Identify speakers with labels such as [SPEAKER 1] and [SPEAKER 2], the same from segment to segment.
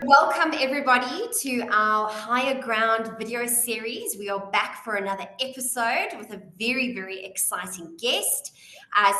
[SPEAKER 1] Welcome everybody to our Higher Ground video series. We are back for another episode with a very, very exciting guest.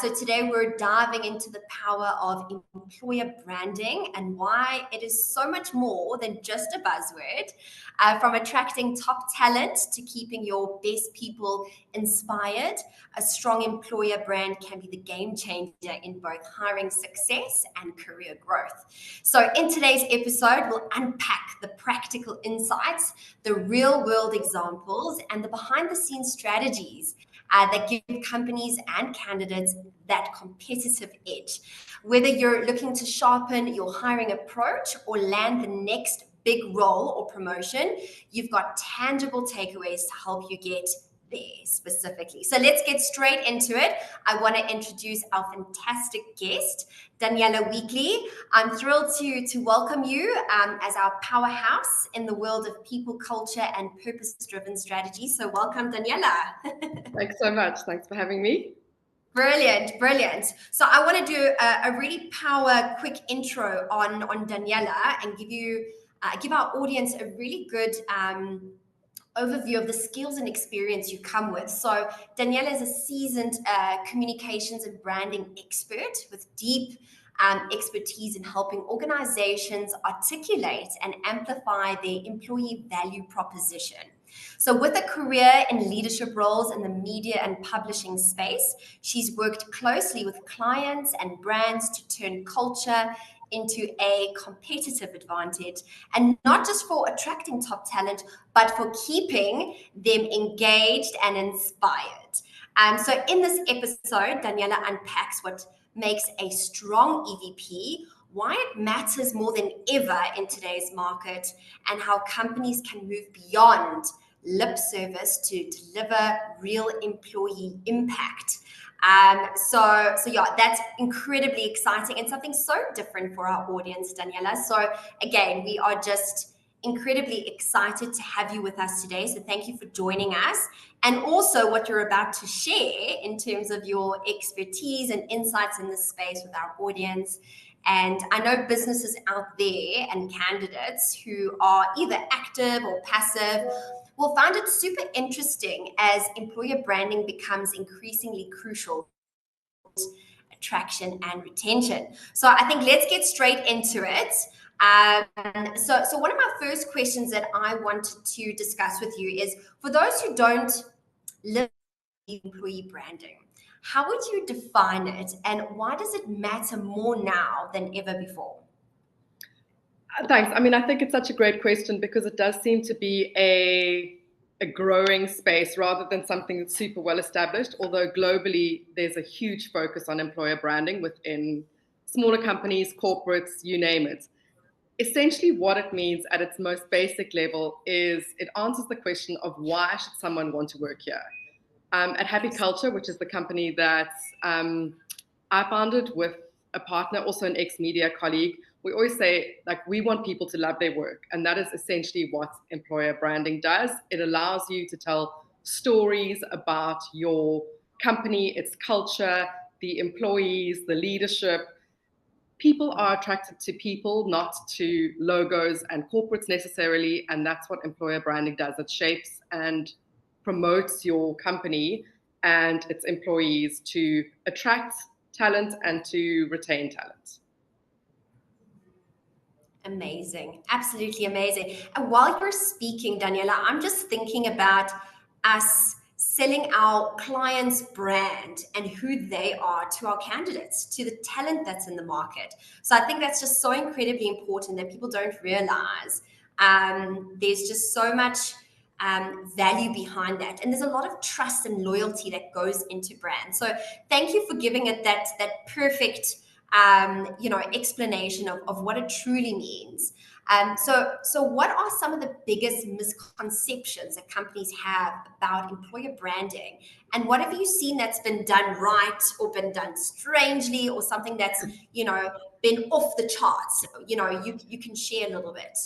[SPEAKER 1] So today we're diving into the power of employer branding and why it is so much more than just a buzzword. From attracting top talent to keeping your best people inspired, a strong employer brand can be the game changer in both hiring success and career growth. So in today's episode, we'll unpack the practical insights, the real world examples, and the behind the scenes strategies that give companies and candidates that competitive edge. Whether you're looking to sharpen your hiring approach or land the next big role or promotion, you've got tangible takeaways to help you get there specifically. So let's get straight into it. I want to introduce our fantastic guest, Danielle Weakly. I'm thrilled to welcome you as our powerhouse in the world of people, culture, and purpose-driven strategy. So welcome, Danielle.
[SPEAKER 2] Thanks so much. Thanks for having me.
[SPEAKER 1] Brilliant, brilliant. So I want to do a really quick intro on Danielle and give our audience a really good overview of the skills and experience you come with. So Danielle is a seasoned communications and branding expert with deep expertise in helping organizations articulate and amplify their employee value proposition. So with a career in leadership roles in the media and publishing space, she's worked closely with clients and brands to turn culture into a competitive advantage, and not just for attracting top talent, but for keeping them engaged and inspired. So in this episode, Danielle unpacks what makes a strong EVP, why it matters more than ever in today's market, and how companies can move beyond lip service to deliver real employee impact. So yeah, that's incredibly exciting and something so different for our audience, Danielle. So again, we are just incredibly excited to have you with us today. So thank you for joining us, and also what you're about to share in terms of your expertise and insights in this space with our audience. And I know businesses out there and candidates who are either active or passive will find it super interesting as employer branding becomes increasingly crucial to attraction and retention. So I think let's get straight into it. So one of my first questions that I wanted to discuss with you is, for those who don't live employee branding, how would you define it, and why does it matter more now than ever before?
[SPEAKER 2] Thanks. I mean, I think it's such a great question because it does seem to be a growing space rather than something that's super well established, although globally there's a huge focus on employer branding within smaller companies, corporates, you name it. Essentially what it means at its most basic level is it answers the question of why should someone want to work here? At Happy Culture, which is the company that I founded with a partner, also an ex-media colleague, we always say, like, we want people to love their work. And that is essentially what employer branding does. It allows you to tell stories about your company, its culture, the employees, the leadership. People are attracted to people, not to logos and corporates necessarily. And that's what employer branding does. It shapes and promotes your company and its employees to attract talent and to retain talent.
[SPEAKER 1] Amazing. Absolutely amazing. And while you're speaking, Danielle, I'm just thinking about us selling our clients' brand and who they are to our candidates, to the talent that's in the market. So I think that's just so incredibly important that people don't realize there's just so much value behind that. And there's a lot of trust and loyalty that goes into brand. So thank you for giving it that perfect explanation of what it truly means. So what are some of the biggest misconceptions that companies have about employer branding? And what have you seen that's been done right or been done strangely, or something that's, been off the charts? You can share a little bit.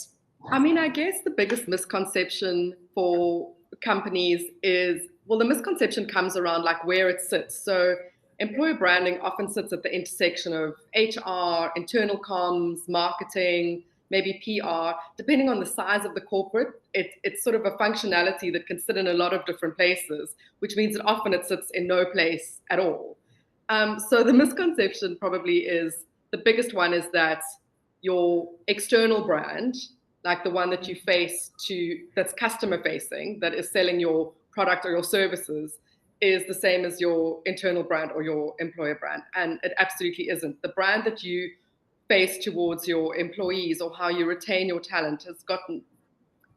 [SPEAKER 2] I mean, I guess the biggest misconception for companies is, well, the misconception comes around like where it sits. So employer branding often sits at the intersection of HR, internal comms, marketing, maybe PR, depending on the size of the corporate, it's sort of a functionality that can sit in a lot of different places, which means that often it sits in no place at all. So the misconception probably is, the biggest one is that your external brand, like the one that you face that's customer facing, that is selling your product or your services, is the same as your internal brand or your employer brand. And it absolutely isn't. The brand that you face towards your employees or how you retain your talent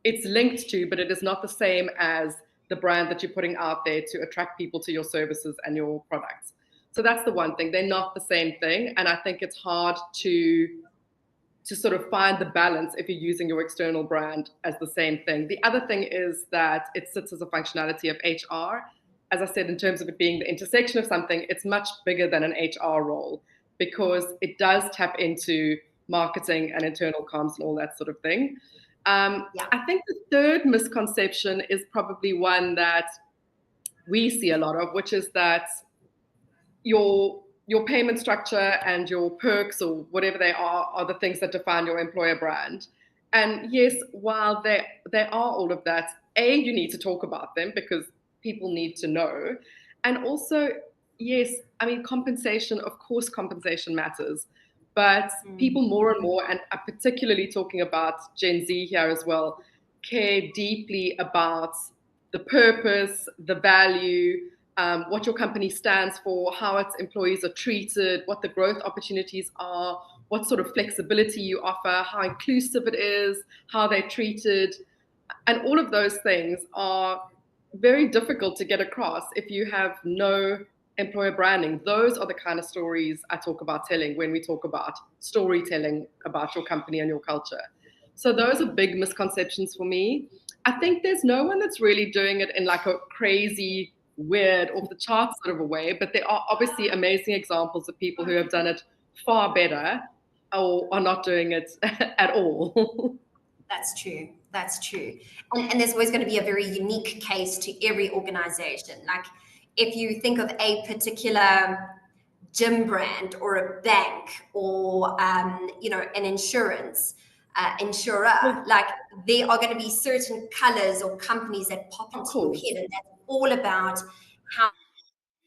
[SPEAKER 2] it's linked to, but it is not the same as the brand that you're putting out there to attract people to your services and your products. So that's the one thing. They're not the same thing. And I think it's hard to sort of find the balance if you're using your external brand as the same thing. The other thing is that it sits as a functionality of HR. As I said, in terms of it being the intersection of something, it's much bigger than an HR role, because it does tap into marketing and internal comms and all that sort of thing. I think the third misconception is probably one that we see a lot of, which is that your payment structure and your perks or whatever they are the things that define your employer brand. And yes, while they are all of that, you need to talk about them because people need to know. And also, yes, I mean, compensation, of course, compensation matters. But people more and more, and I'm particularly talking about Gen Z here as well, care deeply about the purpose, the value, what your company stands for, how its employees are treated, what the growth opportunities are, what sort of flexibility you offer, how inclusive it is, how they're treated. And all of those things are very difficult to get across if you have no employer branding. Those are the kind of stories I talk about telling when we talk about storytelling about your company and your culture. So those are big misconceptions for me. I think there's no one that's really doing it in like a crazy, weird, off the charts sort of a way, but there are obviously amazing examples of people who have done it far better or are not doing it at all.
[SPEAKER 1] That's true. That's true. And there's always going to be a very unique case to every organization. Like if you think of a particular gym brand or a bank or, an insurance insurer, like there are going to be certain colors or companies that pop into your head, and that's all about how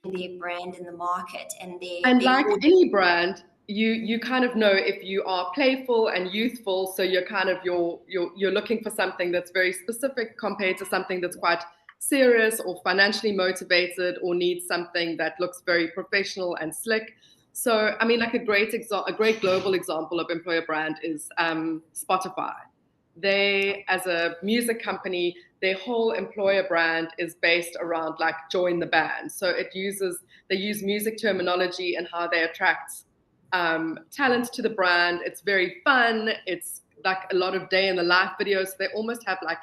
[SPEAKER 1] their brand in the market and
[SPEAKER 2] like any brand, you kind of know if you are playful and youthful, so you're kind of you're looking for something that's very specific compared to something that's quite serious or financially motivated or needs something that looks very professional and slick. So I mean, like a great global example of employer brand is Spotify. They, as a music company, their whole employer brand is based around like join the band. So they use music terminology and how they attract talent to the brand. It's very fun. It's like a lot of day in the life videos. They almost have like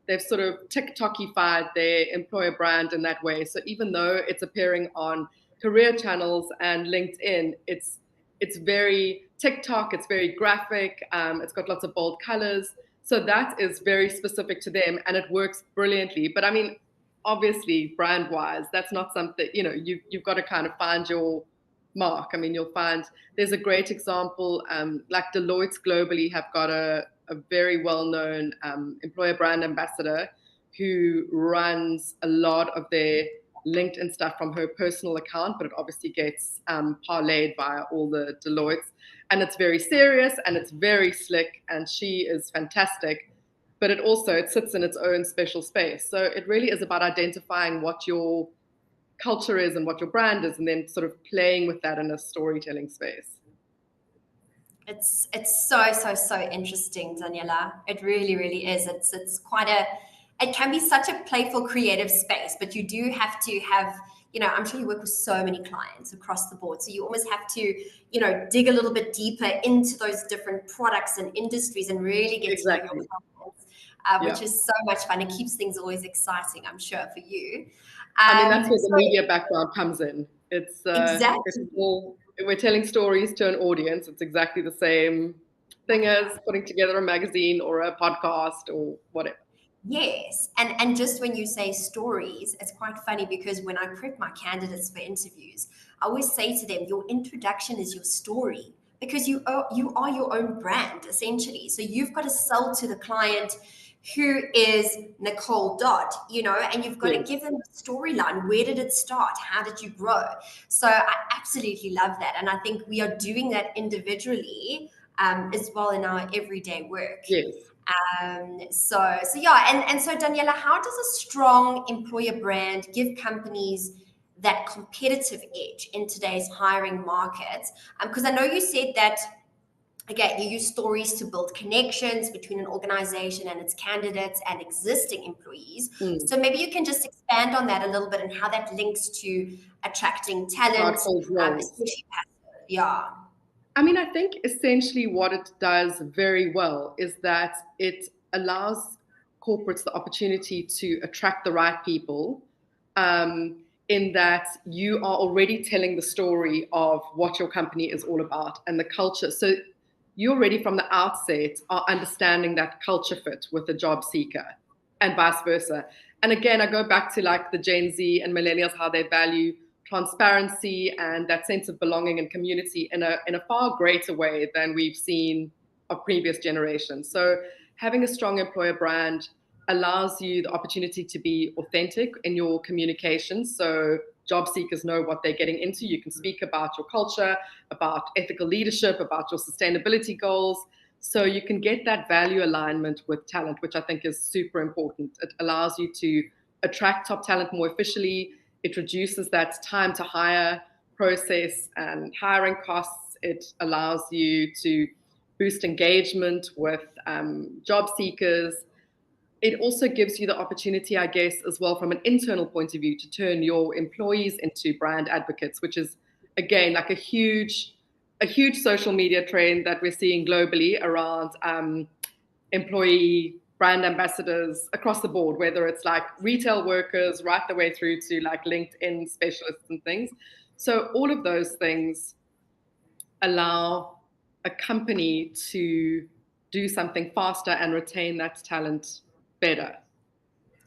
[SPEAKER 2] they've sort of TikTokified their employer brand in that way. So even though it's appearing on career channels and LinkedIn, it's very TikTok, it's very graphic, it's got lots of bold colors. So that is very specific to them and it works brilliantly. But I mean, obviously brand wise, that's not something, you've got to kind of find your mark. I mean, you'll find there's a great example, like Deloitte globally have got a very well-known employer brand ambassador who runs a lot of their LinkedIn stuff from her personal account, but it obviously gets parlayed via all the Deloittes. And it's very serious and it's very slick and she is fantastic. But it sits in its own special space. So it really is about identifying what your culture is and what your brand is and then sort of playing with that in a storytelling space.
[SPEAKER 1] It's so interesting, Daniela. It really, really is. It can be such a playful, creative space, but you do have to have, I'm sure you work with so many clients across the board. So you almost have to, dig a little bit deeper into those different products and industries and really get to know your clients, which is so much fun. It keeps things always exciting, I'm sure, for you.
[SPEAKER 2] I mean, that's where the media background comes in. It's
[SPEAKER 1] exactly.
[SPEAKER 2] We're telling stories to an audience. It's exactly the same thing as putting together a magazine or a podcast or whatever.
[SPEAKER 1] Yes. And just when you say stories, it's quite funny because when I prep my candidates for interviews, I always say to them, your introduction is your story. because you are your own brand essentially. So you've got to sell to the client who is Nicole Dodd, and you've got to give them a storyline. Where did it start? How did you grow? So I absolutely love that. And I think we are doing that individually as well in our everyday work.
[SPEAKER 2] Yes.
[SPEAKER 1] So yeah, and so Daniela, how does a strong employer brand give companies that competitive edge in today's hiring market? Because I know you said that, again, you use stories to build connections between an organization and its candidates and existing employees. So maybe you can just expand on that a little bit and how that links to attracting talent, especially passive. Yeah.
[SPEAKER 2] I mean, I think essentially what it does very well is that it allows corporates the opportunity to attract the right people, in that you are already telling the story of what your company is all about and the culture. So you already from the outset are understanding that culture fit with the job seeker and vice versa. And again, I go back to like the Gen Z and millennials, how they value transparency and that sense of belonging and community in a far greater way than we've seen of previous generations. So having a strong employer brand allows you the opportunity to be authentic in your communications. So job seekers know what they're getting into. You can speak about your culture, about ethical leadership, about your sustainability goals. So you can get that value alignment with talent, which I think is super important. It allows you to attract top talent more efficiently. It reduces that time to hire process and hiring costs. It allows you to boost engagement with job seekers. It also gives you the opportunity, I guess, as well from an internal point of view, to turn your employees into brand advocates, which is, again, like a huge social media trend that we're seeing globally around employee brand ambassadors across the board, whether it's like retail workers right the way through to like LinkedIn specialists and things. So all of those things allow a company to do something faster and retain that talent better.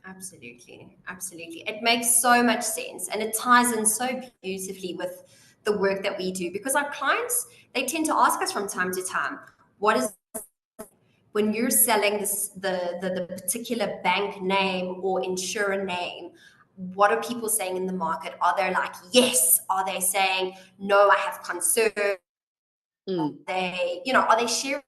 [SPEAKER 1] Absolutely. Absolutely. It makes so much sense, and it ties in so beautifully with the work that we do, because our clients, they tend to ask us from time to time, what is, when you're selling this, the particular bank name or insurer name, what are people saying in the market? Are they like, yes? Are they saying, no, I have concerns? Are they sharing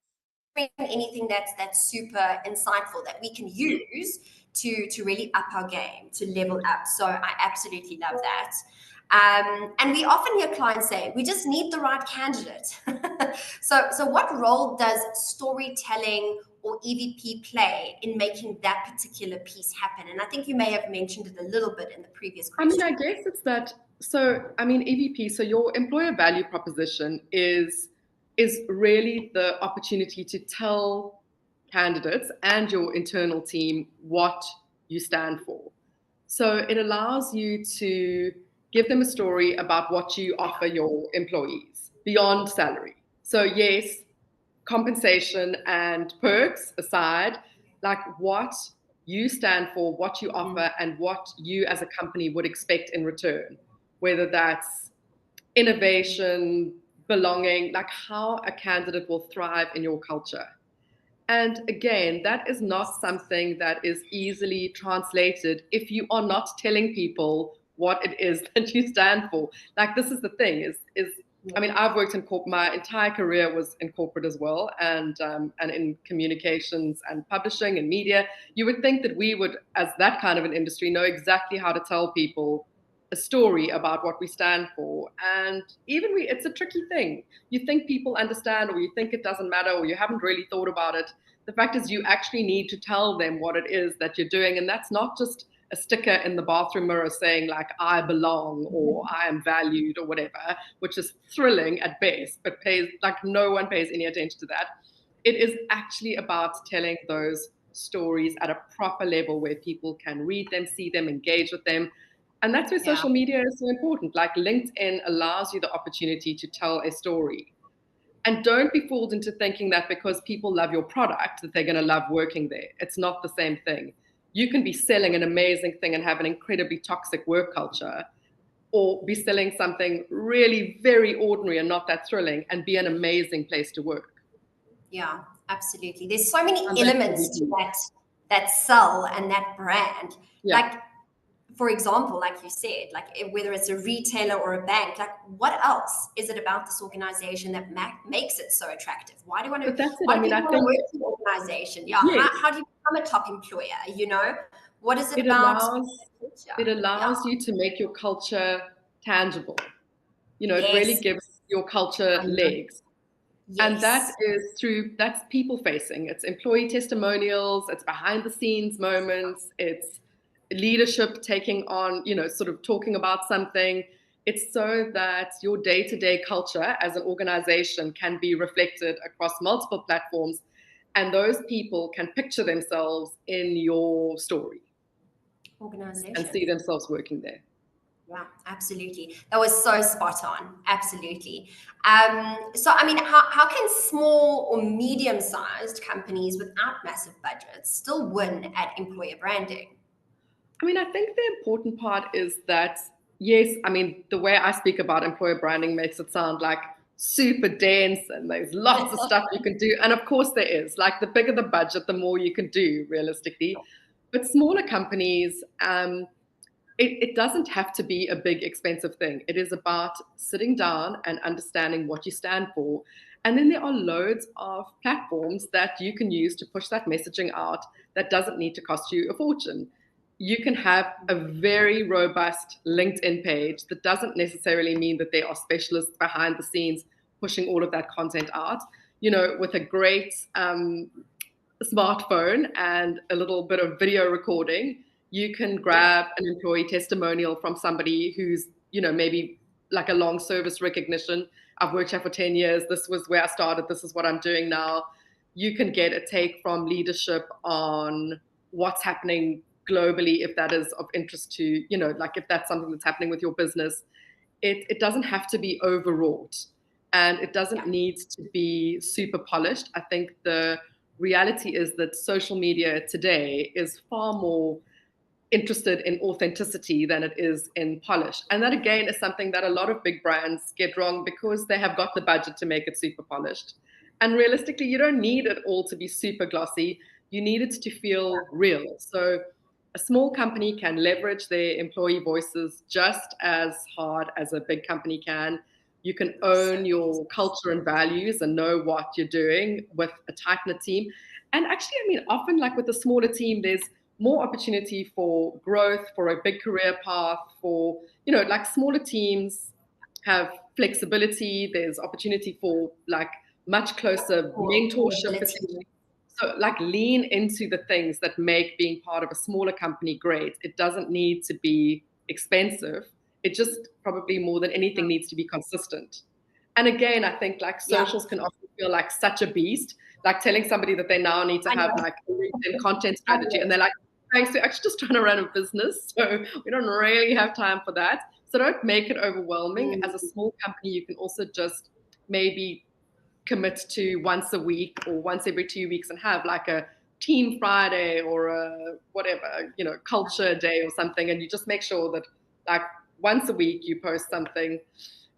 [SPEAKER 1] anything that's super insightful that we can use to really up our game, to level up? So I absolutely love that. And we often hear clients say, we just need the right candidate. So what role does storytelling or EVP play in making that particular piece happen? And I think you may have mentioned it a little bit in the previous question.
[SPEAKER 2] I guess it's that. So, EVP, so your employer value proposition is really the opportunity to tell candidates and your internal team what you stand for. So it allows you to give them a story about what you offer your employees beyond salary. So yes, compensation and perks aside, like what you stand for, what you offer, and what you as a company would expect in return, whether that's innovation, belonging, like how a candidate will thrive in your culture. And again, that is not something that is easily translated if you are not telling people what it is that you stand for. Like this is the thing is I've worked in corporate. My entire career was in corporate as well, and in communications and publishing and media. You would think that we would, as that kind of an industry, know exactly how to tell people a story about what we stand for. And it's a tricky thing. You think people understand, or you think it doesn't matter, or you haven't really thought about it. The fact is, you actually need to tell them what it is that you're doing, and that's not just a sticker in the bathroom mirror saying like I belong or I am valued or whatever, which is thrilling at best, but no one pays any attention to that. It is actually about telling those stories at a proper level where people can read them, see them, engage with them. And that's where social media is so important. Like LinkedIn allows you the opportunity to tell a story. And don't be fooled into thinking that because people love your product that they're going to love working there. It's not the same thing. You can be selling an amazing thing and have an incredibly toxic work culture, or be selling something really very ordinary and not that thrilling and be an amazing place to work.
[SPEAKER 1] Yeah, absolutely. There's so many elements to that sell and that brand.
[SPEAKER 2] Yeah.
[SPEAKER 1] Like, for example, like you said, like whether it's a retailer or a bank, like what else is it about this organization that makes it so attractive? Why do you want to?
[SPEAKER 2] But that's it.
[SPEAKER 1] Why
[SPEAKER 2] I
[SPEAKER 1] do
[SPEAKER 2] mean,
[SPEAKER 1] people
[SPEAKER 2] I
[SPEAKER 1] want to
[SPEAKER 2] think
[SPEAKER 1] work for the organization? Yeah.
[SPEAKER 2] yes,
[SPEAKER 1] How do you become a top employer? You know, what is it
[SPEAKER 2] it
[SPEAKER 1] about?
[SPEAKER 2] allows you to make your culture tangible. You know, it really
[SPEAKER 1] Yes.
[SPEAKER 2] gives your culture legs. And
[SPEAKER 1] Yes.
[SPEAKER 2] that's people facing. It's employee testimonials, it's behind the scenes moments, it's leadership taking on, you know, sort of talking about something. It's so that your day-to-day culture as an organization can be reflected across multiple platforms, and those people can picture themselves in your story and see
[SPEAKER 1] Organization.
[SPEAKER 2] themselves working there.
[SPEAKER 1] Yeah, absolutely. That was so spot on. Absolutely. So, I mean, how can small or medium-sized companies without massive budgets still win at employer branding?
[SPEAKER 2] I mean, I think the important part is that, yes, I mean, the way I speak about employer branding makes it sound like super dense and there's lots of stuff you can do. And of course there is. Like the bigger the budget, the more you can do realistically. But smaller companies, it doesn't have to be a big, expensive thing. It is about sitting down and understanding what you stand for. And then there are loads of platforms that you can use to push that messaging out that doesn't need to cost you a fortune. You can have a very robust LinkedIn page that doesn't necessarily mean that there are specialists behind the scenes pushing all of that content out. You know, with a great smartphone and a little bit of video recording, you can grab an employee testimonial from somebody who's, you know, maybe like a long service recognition. I've worked here for 10 years. This was where I started. This is what I'm doing now. You can get a take from leadership on what's happening globally, if that is of interest to, you know, like if that's something that's happening with your business. It doesn't have to be overwrought and it doesn't need to be super polished. I think the reality is that social media today is far more interested in authenticity than it is in polish. And that again is something that a lot of big brands get wrong because they have got the budget to make it super polished. And realistically, you don't need it all to be super glossy. You need it to feel real. So a small company can leverage their employee voices just as hard as a big company can. You can own your culture and values and know what you're doing with a tight-knit team. And actually, I mean, often like with a smaller team, there's more opportunity for growth, for a big career path, for, you know, like smaller teams have flexibility. There's opportunity for like much closer mentorship. So like lean into the things that make being part of a smaller company great. It doesn't need to be expensive. It just probably more than anything needs to be consistent. And again, I think like socials can often feel like such a beast, like telling somebody that they now need to have like a LinkedIn content strategy. And they're like, thanks, we're actually just trying to run a business. So we don't really have time for that. So don't make it overwhelming. As a small company, you can also just maybe commit to once a week or once every 2 weeks and have like a team Friday or a whatever, you know, culture day or something. And you just make sure that like once a week you post something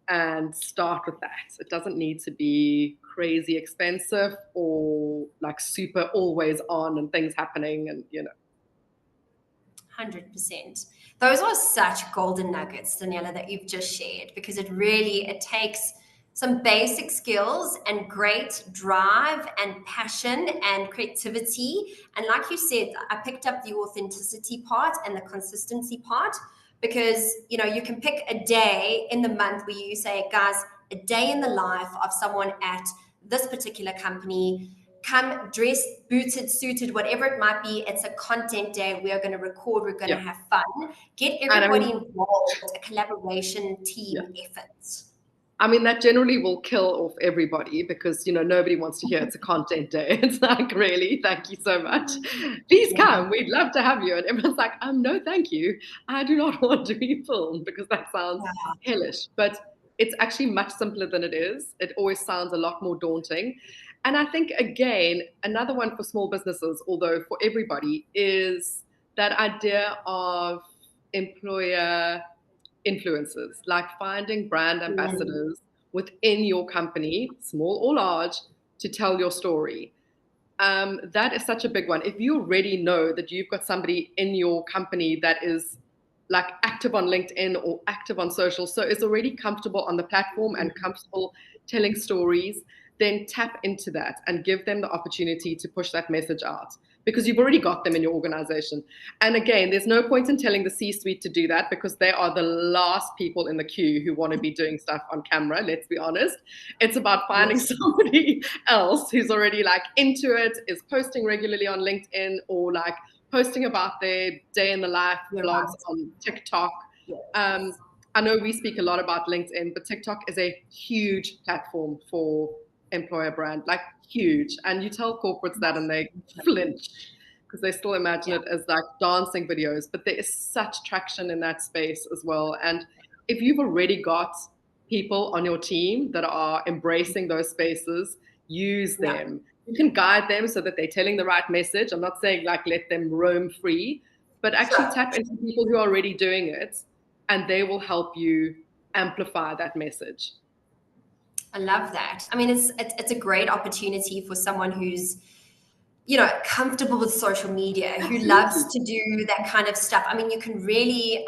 [SPEAKER 2] and start with that. It doesn't need to be crazy expensive or like super always on and things happening and, you know.
[SPEAKER 1] 100%. Those are such golden nuggets, Daniela, that you've just shared, because it takes some basic skills and great drive and passion and creativity. And like you said, I picked up the authenticity part and the consistency part, because, you know, you can pick a day in the month where you say, guys, a day in the life of someone at this particular company. Come dressed, booted, suited, whatever it might be. It's a content day. We are going to record. We're going to have fun. Get everybody involved. A collaboration team effort.
[SPEAKER 2] I mean, that generally will kill off everybody because, you know, nobody wants to hear it's a content day. It's like, really, thank you so much. Please come. We'd love to have you. And everyone's like, no, thank you. I do not want to be filmed because that sounds hellish. But it's actually much simpler than it is. It always sounds a lot more daunting. And I think, again, another one for small businesses, although for everybody, is that idea of employer influencers, like finding brand ambassadors within your company, small or large, to tell your story. That is such a big one. If you already know that you've got somebody in your company that is like active on LinkedIn or active on social, so is already comfortable on the platform and comfortable telling stories, then tap into that and give them the opportunity to push that message out, because you've already got them in your organization. And again, there's no point in telling the C-suite to do that, because they are the last people in the queue who want to be doing stuff on camera, let's be honest. It's about finding somebody else who's already like into it, is posting regularly on LinkedIn, or like posting about their day in the life vlogs on TikTok. I know we speak a lot about LinkedIn, but TikTok is a huge platform for employer brand, like huge. And you tell corporates that and they flinch, because they still imagine it as like dancing videos, but there is such traction in that space as well. And if you've already got people on your team that are embracing those spaces, use them. You can guide them so that they're telling the right message. I'm not saying like let them roam free, but actually tap into people who are already doing it, and they will help you amplify that message.
[SPEAKER 1] I love that. I mean, it's a great opportunity for someone who's, comfortable with social media, who loves to do that kind of stuff. I mean, you can really,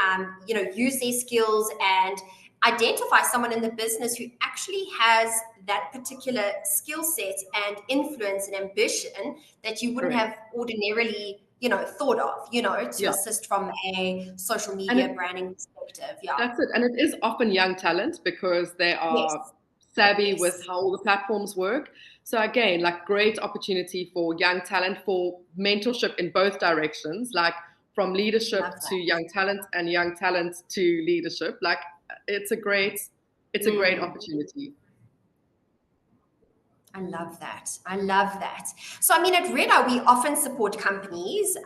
[SPEAKER 1] use these skills and identify someone in the business who actually has that particular skill set and influence and ambition that you wouldn't have ordinarily, thought of, to assist from a social media branding perspective.
[SPEAKER 2] That's it. And it is often young talent, because they are savvy with how all the platforms work. So again, like great opportunity for young talent, for mentorship in both directions, like from leadership to young talent and young talent to leadership. Like it's a great opportunity.
[SPEAKER 1] I love that. I love that. So, I mean, at Redeye, we often support companies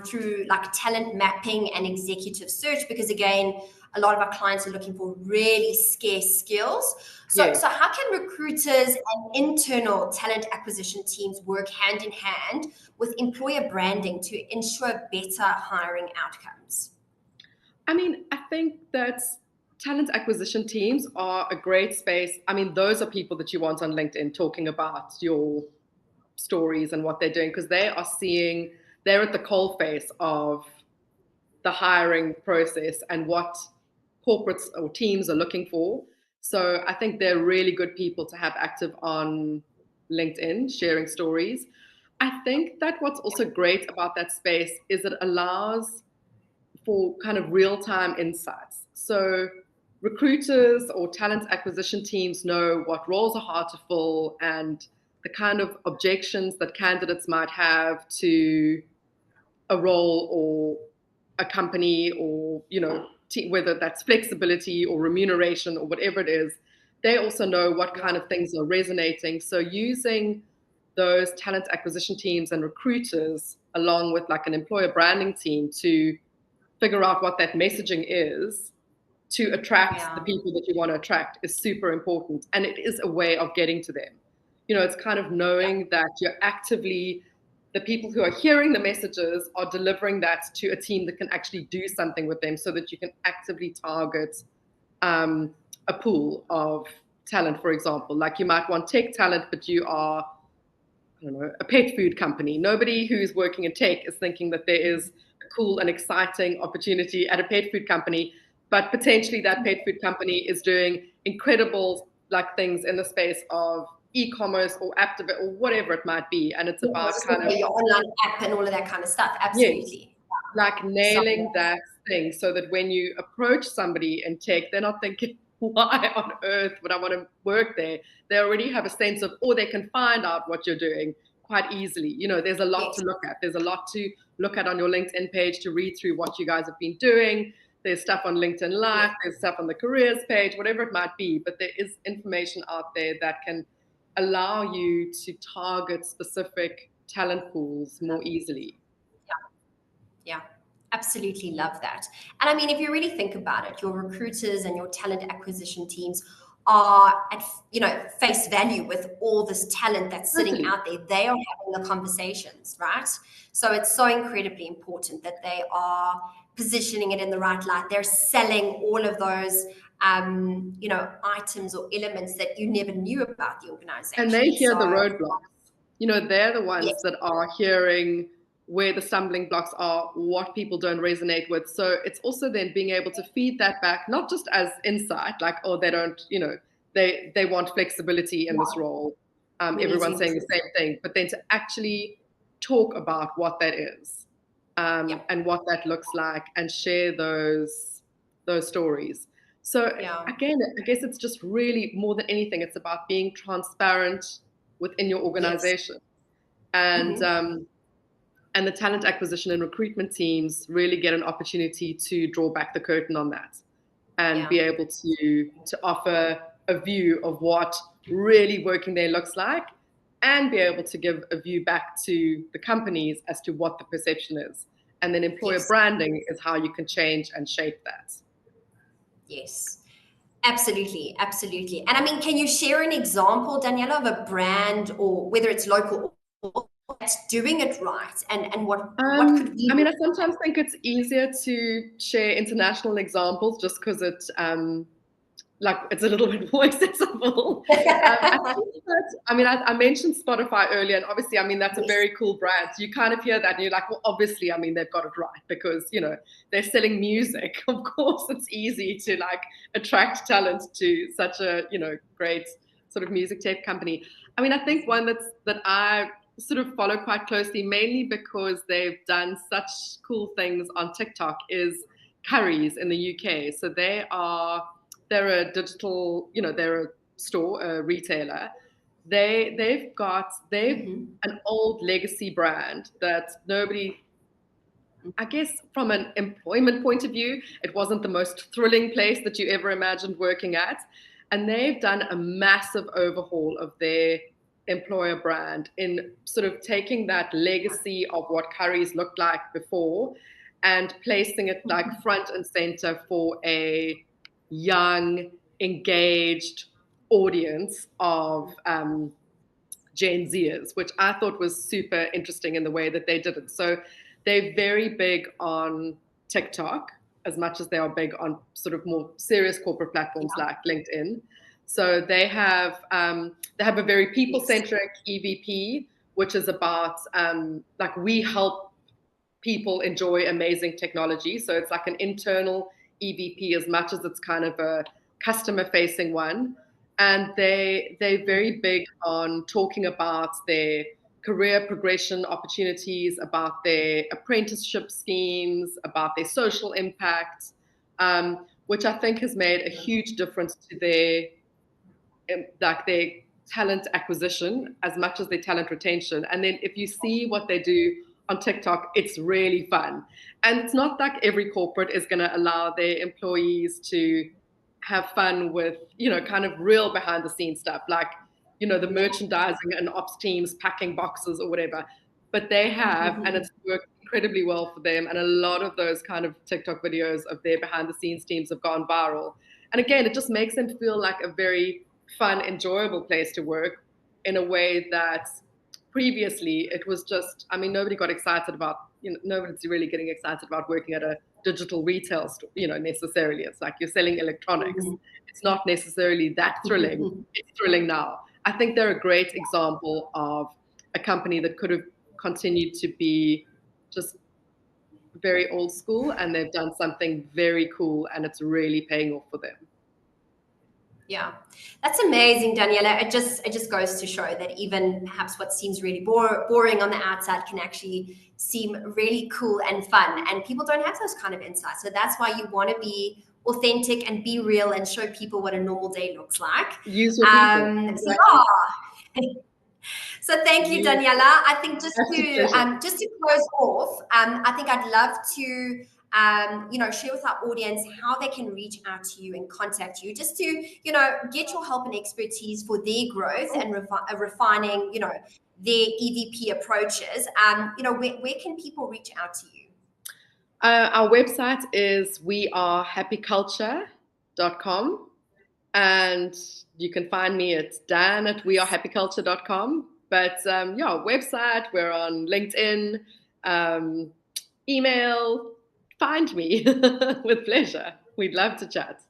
[SPEAKER 1] through like talent mapping and executive search, because again, a lot of our clients are looking for really scarce skills. So, so how can recruiters and internal talent acquisition teams work hand in hand with employer branding to ensure better hiring outcomes?
[SPEAKER 2] I mean, I think that talent acquisition teams are a great space. I mean, those are people that you want on LinkedIn talking about your stories and what they're doing, because they're at the coalface of the hiring process and what corporates or teams are looking for. So I think they're really good people to have active on LinkedIn, sharing stories. I think that what's also great about that space is it allows for kind of real-time insights. So recruiters or talent acquisition teams know what roles are hard to fill and the kind of objections that candidates might have to a role or a company, or whether that's flexibility or remuneration or whatever it is. They also know what kind of things are resonating. So using those talent acquisition teams and recruiters along with like an employer branding team to figure out what that messaging is to attract the people that you want to attract is super important. And it is a way of getting to them. It's kind of knowing that you're actively, the people who are hearing the messages are delivering that to a team that can actually do something with them, so that you can actively target a pool of talent, for example. Like you might want tech talent, but you are, I don't know, a pet food company. Nobody who's working in tech is thinking that there is a cool and exciting opportunity at a pet food company, but potentially that pet food company is doing incredible like things in the space of e-commerce or app or whatever it might be. And it's about kind of
[SPEAKER 1] your online app and all of that kind of stuff. Absolutely.
[SPEAKER 2] Like nailing that thing, so that when you approach somebody in tech, they're not thinking, why on earth would I want to work there? They already have a sense of, or they can find out what you're doing quite easily. There's a lot to look at. There's a lot to look at on your LinkedIn page, to read through what you guys have been doing. There's stuff on LinkedIn Live, there's stuff on the careers page, whatever it might be. But there is information out there that can allow you to target specific talent pools more easily.
[SPEAKER 1] Yeah, absolutely love that. And I mean, if you really think about it, your recruiters and your talent acquisition teams are at face value with all this talent that's sitting out there. They are having the conversations, right? So it's so incredibly important that they are positioning it in the right light. They're selling all of those, items or elements that you never knew about the organization.
[SPEAKER 2] And they hear the
[SPEAKER 1] So,
[SPEAKER 2] roadblocks. They're the ones
[SPEAKER 1] yes,
[SPEAKER 2] that are hearing where the stumbling blocks are, what people don't resonate with. So it's also then being able to feed that back, not just as insight, like, oh, they don't, they want flexibility in this role. Everyone's saying the same thing, but then to actually talk about what that is, and what that looks like, and share those stories. So again, I guess it's just really more than anything, it's about being transparent within your organization.
[SPEAKER 1] Yes.
[SPEAKER 2] And the talent acquisition and recruitment teams really get an opportunity to draw back the curtain on that and be able to offer a view of what really working there looks like, and be able to give a view back to the companies as to what the perception is. And then employer branding is how you can change and shape that.
[SPEAKER 1] Yes, absolutely. And I mean, can you share an example, Daniela, of a brand, or whether it's local or that's doing it right, and what could we?
[SPEAKER 2] I mean, I sometimes think it's easier to share international examples just because it's it's a little bit more accessible. I mentioned Spotify earlier, and obviously, I mean, that's a very cool brand. So you kind of hear that and you're like, well, obviously, I mean, they've got it right because, they're selling music. Of course, it's easy to attract talent to such a, great sort of music tape company. I mean, I think one that I sort of follow quite closely, mainly because they've done such cool things on TikTok, is Currys in the UK. So they're a digital, they're a store, a retailer. They've an old legacy brand that nobody, I guess from an employment point of view, it wasn't the most thrilling place that you ever imagined working at. And they've done a massive overhaul of their employer brand in sort of taking that legacy of what Currys looked like before and placing it front and center for a young, engaged audience of Gen Zers, which I thought was super interesting in the way that they did it. So they're very big on TikTok as much as they are big on sort of more serious corporate platforms like LinkedIn. So they have a very people-centric EVP, which is about we help people enjoy amazing technology. So it's like an internal EVP as much as it's kind of a customer-facing one. And they're very big on talking about their career progression opportunities, about their apprenticeship schemes, about their social impact, which I think has made a huge difference to their talent acquisition as much as their talent retention. And then if you see what they do on TikTok, it's really fun. And it's not like every corporate is going to allow their employees to have fun with, kind of real behind the scenes stuff, like, the merchandising and ops teams packing boxes or whatever. But they have, and it's worked incredibly well for them. And a lot of those kind of TikTok videos of their behind the scenes teams have gone viral. And again, it just makes them feel like a very fun, enjoyable place to work in a way that previously it was just, I mean, nobody got excited about, nobody's really getting excited about working at a digital retail store, necessarily. It's like you're selling electronics. It's not necessarily that thrilling. It's thrilling now. I think they're a great example of a company that could have continued to be just very old school, and they've done something very cool, and it's really paying off for them.
[SPEAKER 1] Yeah, that's amazing, Daniela. It just goes to show that even perhaps what seems really boring on the outside can actually seem really cool and fun. And people don't have those kind of insights. So that's why you want to be authentic and be real and show people what a normal day looks like.
[SPEAKER 2] Use your people.
[SPEAKER 1] Exactly. So thank you, Daniela. I think just to close off, I think I'd love to share with our audience how they can reach out to you and contact you, just to, get your help and expertise for their growth and refining, their EVP approaches. Where can people reach out to you?
[SPEAKER 2] Our website is wearehappyculture.com, and you can find me at dan@wearehappyculture.com. But website, we're on LinkedIn, email, find me with pleasure. We'd love to chat.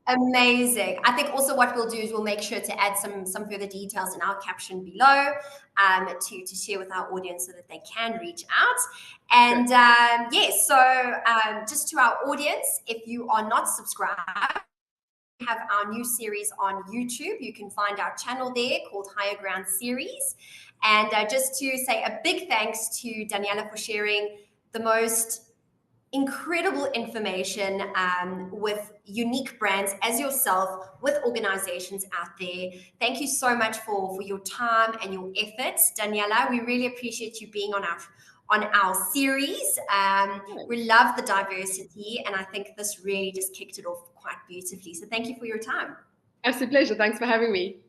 [SPEAKER 1] Amazing. I think also what we'll do is we'll make sure to add some further details in our caption below to share with our audience so that they can reach out. And yes, so just to our audience, if you are not subscribed, we have our new series on YouTube. You can find our channel there called Higher Ground Series. And just to say a big thanks to Daniela for sharing the most incredible information with unique brands as yourself, with organizations out there. Thank you so much for your time and your efforts, Daniela. We really appreciate you being on our series. We love the diversity, and I think this really just kicked it off quite beautifully. So thank you for your time.
[SPEAKER 2] Absolute pleasure. Thanks for having me.